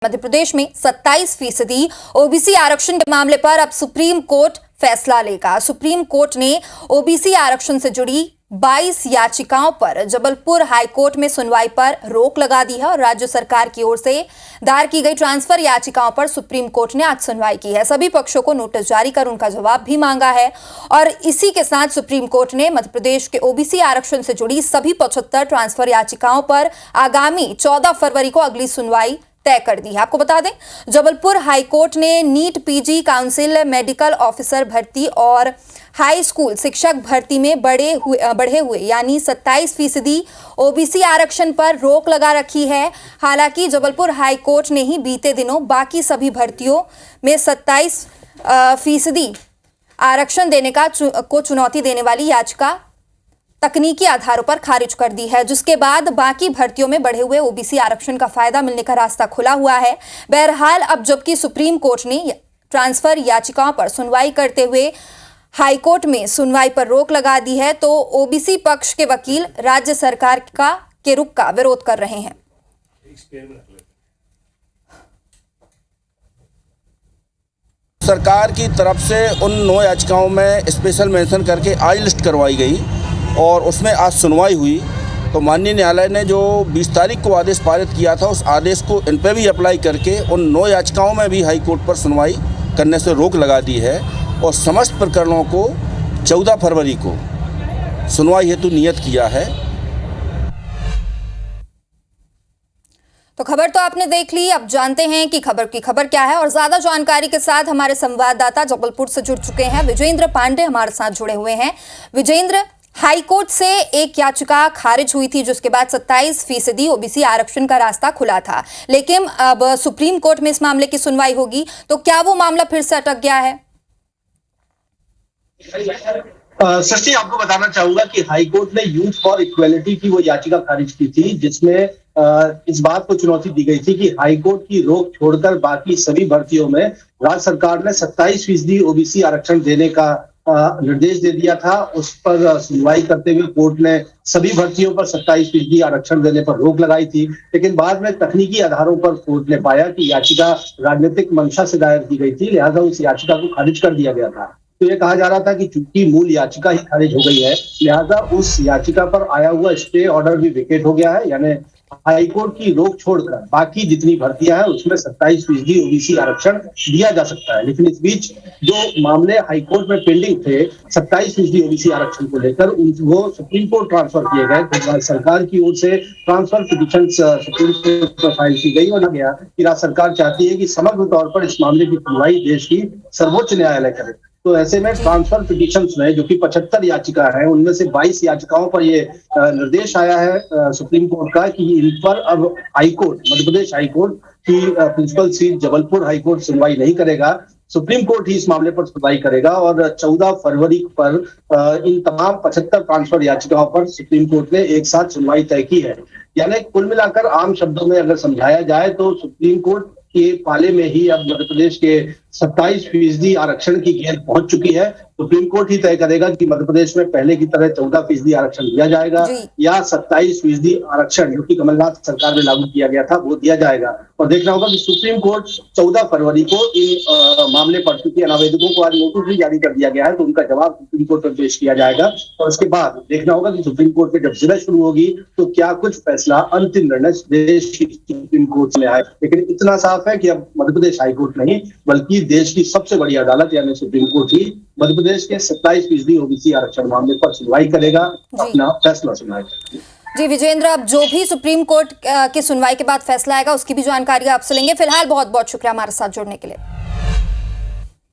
मध्य प्रदेश में 27% ओबीसी आरक्षण के मामले पर अब सुप्रीम कोर्ट फैसला लेगा। सुप्रीम कोर्ट ने ओबीसी आरक्षण से जुड़ी 22 याचिकाओं पर जबलपुर हाईकोर्ट में सुनवाई पर रोक लगा दी है और राज्य सरकार की ओर से दायर की गई ट्रांसफर याचिकाओं पर सुप्रीम कोर्ट ने आज सुनवाई की है। सभी पक्षों को नोटिस जारी कर उनका जवाब भी मांगा है और इसी के साथ सुप्रीम कोर्ट ने मध्य प्रदेश के ओबीसी आरक्षण से जुड़ी सभी 75 ट्रांसफर याचिकाओं पर आगामी 14 फरवरी को अगली सुनवाई तय कर दी है। आपको बता दें, जबलपुर हाईकोर्ट ने NEET PG council medical officer भर्ती और हाई स्कूल शिक्षक भर्ती में बढ़े हुए यानी 27% ओबीसी आरक्षण पर रोक लगा रखी है। हालांकि जबलपुर हाईकोर्ट ने ही बीते दिनों बाकी सभी भर्तियों में 27% आरक्षण देने को चुनौती देने वाली याचिका तकनीकी आधारों पर खारिज कर दी है, जिसके बाद बाकी भर्तियों में बढ़े हुए ओबीसी आरक्षण का फायदा मिलने का रास्ता खुला हुआ है। बहरहाल अब जबकि सुप्रीम कोर्ट ने ट्रांसफर याचिकाओं पर सुनवाई करते हुए हाईकोर्ट में सुनवाई पर रोक लगा दी है, तो ओबीसी पक्ष के वकील राज्य सरकार के रुख का विरोध कर रहे हैं। सरकार की तरफ से उन 9 याचिकाओं में स्पेशल मेंशन करके आई लिस्ट करवाई गई और उसमें आज सुनवाई हुई। तो माननीय न्यायालय ने जो 20 तारीख को आदेश पारित किया था, उस आदेश को इन पर भी अप्लाई करके उन 9 याचिकाओं में भी हाई कोर्ट पर सुनवाई करने से रोक लगा दी है और समस्त प्रकरणों को 14 फरवरी को सुनवाई हेतु नियत किया है। तो खबर तो आपने देख ली, अब जानते हैं कि खबर क्या है और ज्यादा जानकारी के साथ हमारे संवाददाता जबलपुर से जुड़ चुके हैं। विजेंद्र पांडे हमारे साथ जुड़े हुए हैं। विजेंद्र, हाईकोर्ट से एक याचिका खारिज हुई थी जिसके बाद 27% ओबीसी आरक्षण का रास्ता खुला था, लेकिन अब सुप्रीम कोर्ट में इस मामले की सुनवाई होगी, तो क्या वो मामला फिर से अटक गया है? सृष्टि, आपको बताना चाहूंगा कि हाईकोर्ट ने यूथ फॉर इक्वेलिटी की वो याचिका खारिज की थी, जिसमें इस बात को चुनौती दी गई थी कि हाईकोर्ट की रोक छोड़कर बाकी सभी भर्तियों में राज्य सरकार ने 27% ओबीसी आरक्षण देने का निर्देश दे दिया था। उस पर सुनवाई करते हुए कोर्ट ने सभी भर्तियों पर 27% आरक्षण देने पर रोक लगाई थी, लेकिन बाद में तकनीकी आधारों पर कोर्ट ने पाया कि याचिका राजनीतिक मंशा से दायर की गई थी, लिहाजा उस याचिका को खारिज कर दिया गया था। तो ये कहा जा रहा था कि चूंकि मूल याचिका ही खारिज हो गई है, लिहाजा उस याचिका पर आया हुआ स्टे ऑर्डर भी वेकेट हो गया है, यानी हाईकोर्ट की रोक छोड़कर बाकी जितनी भर्तियां हैं उसमें 27% ओबीसी आरक्षण दिया जा सकता है। लेकिन इस बीच जो मामले हाईकोर्ट में पेंडिंग थे 27% ओबीसी आरक्षण को लेकर, वो सुप्रीम कोर्ट ट्रांसफर किए गए। तो सरकार की ओर से ट्रांसफर पिटीशन सुप्रीम कोर्ट में फाइल की गई और कहा गया कि राज्य सरकार चाहती है कि समग्र तौर पर इस मामले की सुनवाई देश की सर्वोच्च न्यायालय करे। तो ऐसे में ट्रांसफर पिटीशंस में जो कि 75 याचिका है, उनमें से 22 याचिकाओं पर ये निर्देश आया है सुप्रीम कोर्ट का कि इन पर अब हाईकोर्ट, मध्य प्रदेश हाईकोर्ट की प्रिंसिपल सीट जबलपुर हाईकोर्ट सुनवाई नहीं करेगा, सुप्रीम कोर्ट ही इस मामले पर सुनवाई करेगा और 14 फरवरी पर इन तमाम 75 ट्रांसफर याचिकाओं पर सुप्रीम कोर्ट ने एक साथ सुनवाई तय की है। यानी कुल मिलाकर आम शब्दों में अगर समझाया जाए तो सुप्रीम कोर्ट के पाले में ही अब मध्य प्रदेश के 27% आरक्षण की गेंद पहुंच चुकी है। सुप्रीम कोर्ट ही तय करेगा कि मध्य प्रदेश में पहले की तरह 14% आरक्षण दिया जाएगा या 27% आरक्षण जो कि कमलनाथ सरकार में लागू किया गया था वो दिया जाएगा। और देखना होगा कि सुप्रीम कोर्ट 14 फरवरी को इन मामले पर, चूंकि अनावेदकों को आज नोटिस भी जारी कर दिया गया है, तो उनका जवाब सुप्रीम कोर्ट में पेश किया जाएगा और उसके बाद देखना होगा कि सुप्रीम कोर्ट में जब जिरह शुरू होगी तो क्या कुछ फैसला, अंतिम निर्णय देश की सुप्रीम कोर्ट में आए। लेकिन इतना साफ है कि अब मध्य प्रदेश हाईकोर्ट नहीं बल्कि देश की सबसे बड़ी अदालत यानी सुप्रीम कोर्ट ही मध्य प्रदेश के 27% ओबीसी आरक्षण मामले पर सुनवाई करेगा, अपना फैसला सुनाएगा। जी विजेंद्र, अब जो भी सुप्रीम कोर्ट की सुनवाई के बाद फैसला आएगा उसकी भी जानकारी आपसे लेंगे। फिलहाल बहुत बहुत शुक्रिया हमारे साथ जुड़ने के लिए।